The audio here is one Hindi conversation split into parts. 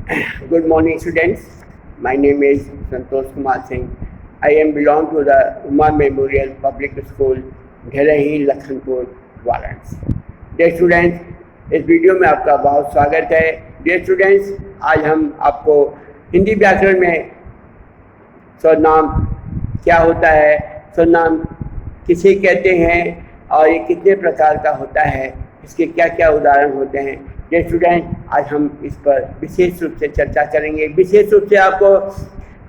Good morning, students. My name is Santosh Kumar Singh. I am belong to the Uma Memorial Public School, Dherahi, Lakhanpur, Varanasi. Dear students, इस वीडियो में आपका बहुत स्वागत है. Dear students, आज हम आपको हिंदी व्याकरण में सर्वनाम क्या होता है, सर्वनाम किसे कहते हैं और ये कितने प्रकार का होता है, इसके क्या क्या उदाहरण होते हैं. ये स्टूडेंट, आज हम इस पर विशेष रूप से चर्चा करेंगे. विशेष रूप से आपको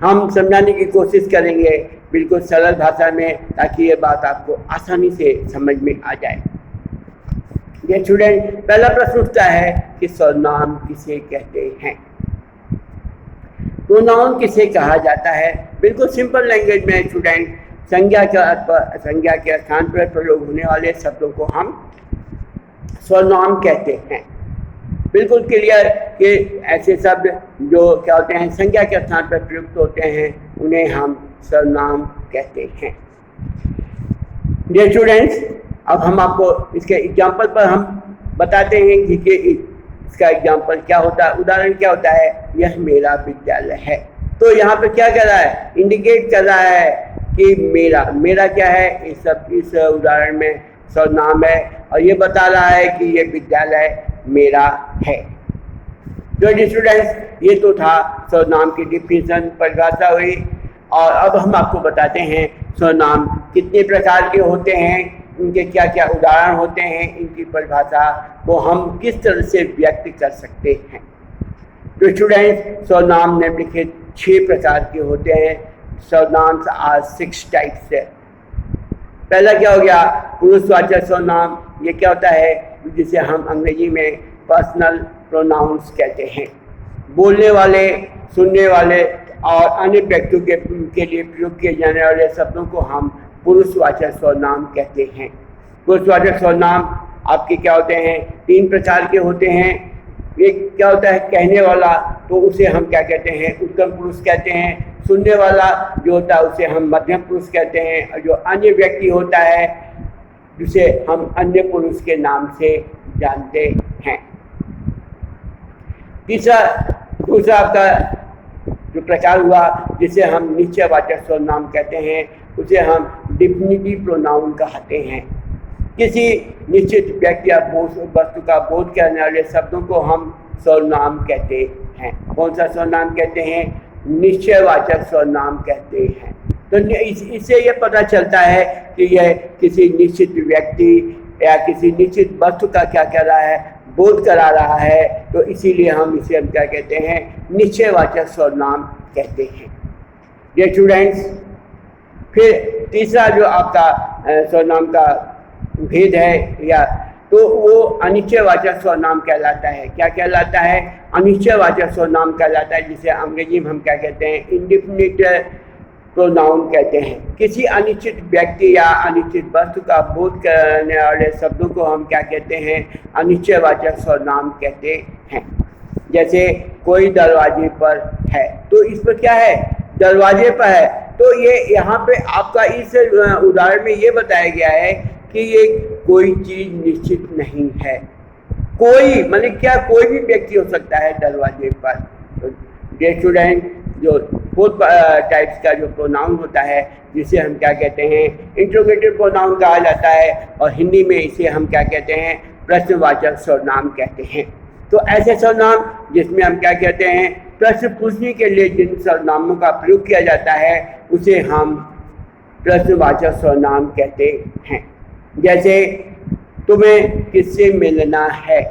हम समझाने की कोशिश करेंगे बिल्कुल सरल भाषा में, ताकि ये बात आपको आसानी से समझ में आ जाए. ये स्टूडेंट, पहला प्रश्न उठता है कि सर्वनाम किसे कहते हैं. प्रोनाउन किसे कहा जाता है. बिल्कुल सिंपल लैंग्वेज में स्टूडेंट, संज्ञा के स्थान पर प्रयोग होने वाले शब्दों को हम सर्वनाम कहते हैं. बिल्कुल क्लियर कि ऐसे शब्द जो क्या होते हैं, संज्ञा के स्थान पर प्रयुक्त होते हैं, उन्हें हम सर्वनाम कहते हैं. डियर स्टूडेंट्स, अब हम आपको इसके एग्जाम्पल पर हम बताते हैं कि इसका एग्जाम्पल क्या होता है, उदाहरण क्या होता है. यह मेरा विद्यालय है. तो यहाँ पे क्या कर रहा है, इंडिकेट कर रहा है कि मेरा क्या है. इस उदाहरण में सर्वनाम है और ये बता रहा है कि ये विद्यालय मेरा है. जो स्टूडेंट्स, ये तो था सर्वनाम की डिफिनेशन, परिभाषा हुई. और अब हम आपको बताते हैं सर्वनाम कितने प्रकार के होते हैं, उनके क्या क्या उदाहरण होते हैं, इनकी परिभाषा को हम किस तरह से व्यक्त कर सकते हैं. तो स्टूडेंट्स, सर्वनाम निम्नलिखित 6 प्रकार के होते हैं. सर्वनाम आर 6 टाइप्स है. पहला क्या हो गया, पुरुषवाचक सर्वनाम. ये क्या होता है, जिसे हम अंग्रेजी में पर्सनल प्रोनाउंस कहते हैं. बोलने वाले, सुनने वाले और अन्य व्यक्तियों के लिए प्रयोग किए जाने वाले शब्दों को हम पुरुषवाचक सर्वनाम कहते हैं. पुरुषवाचक सर्वनाम आपके क्या होते हैं, 3 प्रकार के होते हैं. एक क्या होता है, कहने वाला, तो उसे हम क्या कहते हैं, उत्तम पुरुष कहते हैं. सुनने वाला जो होता है उसे हम मध्यम पुरुष कहते हैं. और जो अन्य व्यक्ति होता है जिसे हम अन्य पुरुष के नाम से जानते हैं. दूसरा आपका जो प्रकार हुआ, जिसे हम निश्चयवाचक सर्वनाम कहते हैं, उसे हम डिफिनिटिव प्रोनाउन कहते हैं. किसी निश्चित व्यक्ति या वस्तु का बोध करने वाले शब्दों को हम सर्वनाम कहते हैं. कौन सा सर्वनाम कहते हैं, निश्चयवाचक सर्वनाम कहते हैं. तो इससे यह पता चलता है कि यह किसी निश्चित व्यक्ति या किसी निश्चित वस्तु का क्या कर रहा है, बोध करा रहा है. तो इसीलिए हम क्या कहते हैं, निश्चयवाचक सर्वनाम कहते हैं. ये स्टूडेंट्स, फिर तीसरा जो आपका सर्वनाम का भेद है, या तो वो अनिश्चयवाचक सर्वनाम कहलाता है. क्या कहलाता है, अनिश्चयवाचक सर्वनाम कहलाता है, जिसे अंग्रेजी में हम क्या कहते हैं, इंडिफिनिट प्रोनाउन कहते हैं. किसी अनिश्चित व्यक्ति या अनिश्चित वस्तु का बोध करने वाले शब्दों को हम क्या कहते हैं, अनिश्चयवाचक सर्वनाम कहते हैं. जैसे कोई दरवाजे पर है, तो इस पर क्या है, दरवाजे पर है. तो ये यहाँ पे आपका इस उदाहरण में ये बताया गया है कि ये कोई चीज निश्चित नहीं है. कोई मतलब क्या, कोई भी व्यक्ति हो सकता है दरवाजे पर. तो स्टूडेंट, जो 4 टाइप्स का जो प्रोनाउन होता है, जिसे हम क्या कहते हैं, इंट्रोगेटिव प्रोनाउन कहा जाता है. और हिंदी में इसे हम क्या कहते हैं, प्रश्नवाचक सर्वनाम कहते हैं. तो ऐसे सर्वनाम जिसमें हम क्या कहते हैं, प्रश्न पूछने के लिए जिन सर्वनामों का प्रयोग किया जाता है, उसे हम प्रश्नवाचक सर्वनाम कहते हैं. जैसे तुम्हें किससे मिलना है,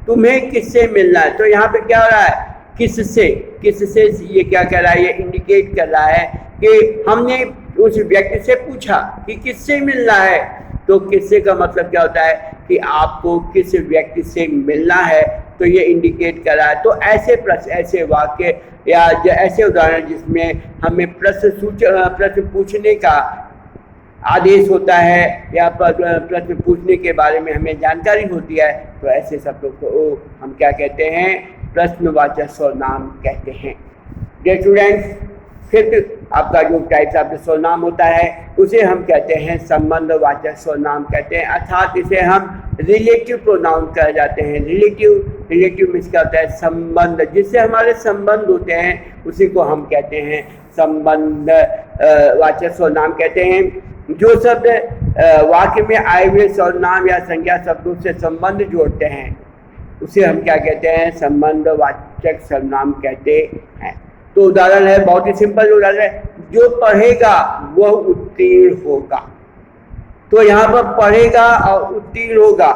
तुम्हें किससे मिलना है. तो यहाँ पे क्या हो रहा है, किससे. ये क्या कर रहा है, ये इंडिकेट कर रहा है कि हमने उस व्यक्ति से पूछा कि किससे मिलना है. तो किससे का मतलब क्या होता है कि आपको किस व्यक्ति से मिलना है. तो ये इंडिकेट कर रहा है. तो ऐसे वाक्य या ऐसे उदाहरण जिसमें हमें प्रश्न पूछने का आदेश होता है या प्रश्न पूछने के बारे में हमें जानकारी होती है, तो ऐसे शब्दों को हम क्या कहते हैं, प्रश्नवाचक सर्वनाम कहते हैं. डियर स्टूडेंट्स, फिर आपका जो टाइप्स ऑफ सर्वनाम होता है, उसे हम कहते हैं संबंधवाचक सर्वनाम कहते हैं. अर्थात इसे हम रिलेटिव प्रोनाउन कहे जाते हैं। रिलेटिव मीन्स क्या होता है, संबंध, जिससे हमारे संबंध होते हैं उसी को हम कहते हैं संबंध वाचक सर्वनाम कहते हैं। जो शब्द वाक्य में आए हुए सर्वनाम या संज्ञा शब्दों से संबंध जोड़ते हैं उसे हम क्या कहते हैं, संबंध वाचक सर्वनाम कहते हैं। तो उदाहरण है, बहुत ही सिंपल उदाहरण है, जो पढ़ेगा वह उत्तीर्ण होगा। तो यहाँ पर पढ़ेगा और उत्तीर्ण होगा,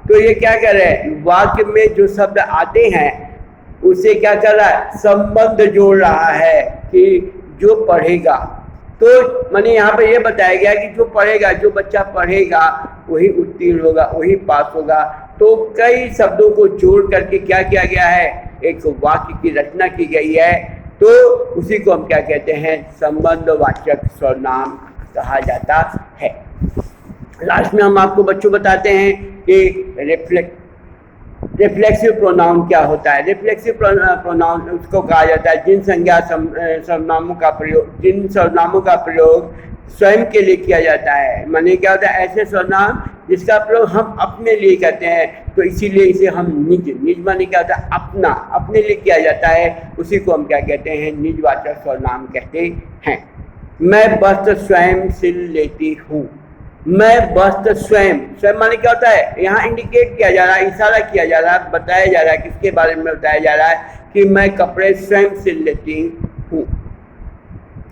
तो ये क्या कर रहे हैं, वाक्य में जो शब्द आते हैं उसे क्या कर रहा है, संबंध जोड़ रहा है कि जो पढ़ेगा। तो मैंने यहाँ पे ये बताया गया कि जो पढ़ेगा, जो बच्चा पढ़ेगा वही उत्तीर्ण होगा, वही पास होगा। तो कई शब्दों को जोड़ करके क्या किया गया है, एक वाक्य की रचना की गई है। तो उसी को हम क्या कहते हैं, संबंधवाचक सर्वनाम कहा जाता है। लास्ट में हम आपको बच्चों बताते हैं कि रिफ्लेक्सिव प्रोनाउन क्या होता है। रिफ्लेक्सिव प्रोनाउन उसको कहा जाता है जिन संज्ञा सर्वनामों का प्रयोग स्वयं के लिए किया जाता है। माने क्या होता है, ऐसे सर्वनाम जिसका प्रयोग हम अपने लिए करते हैं, तो इसीलिए इसे हम निज माने क्या होता है, अपने लिए किया जाता है, उसी को हम क्या कहते हैं, निजवाचक सर्वनाम कहते हैं। मैं वस्त्र स्वयं सिल लेती हूँ। मैं वस्त्र स्वयं माने क्या होता है, यहाँ इंडिकेट किया जा रहा है, इशारा किया जा रहा है, बताया जा रहा है, किसके बारे में बताया जा रहा है कि मैं कपड़े स्वयं सिल लेती हूँ।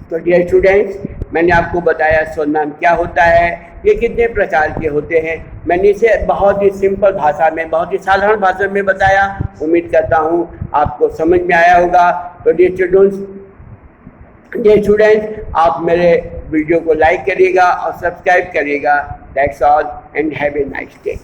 तो डियर स्टूडेंट्स, मैंने आपको बताया सर्वनाम क्या होता है, ये कितने प्रकार के होते हैं। मैंने इसे बहुत ही सिंपल भाषा में, बहुत ही साधारण भाषा में बताया। उम्मीद करता हूँ आपको समझ में आया होगा। तो डियर स्टूडेंट्स, आप मेरे वीडियो को लाइक करिएगा और सब्सक्राइब करिएगा। That's all and have a nice day.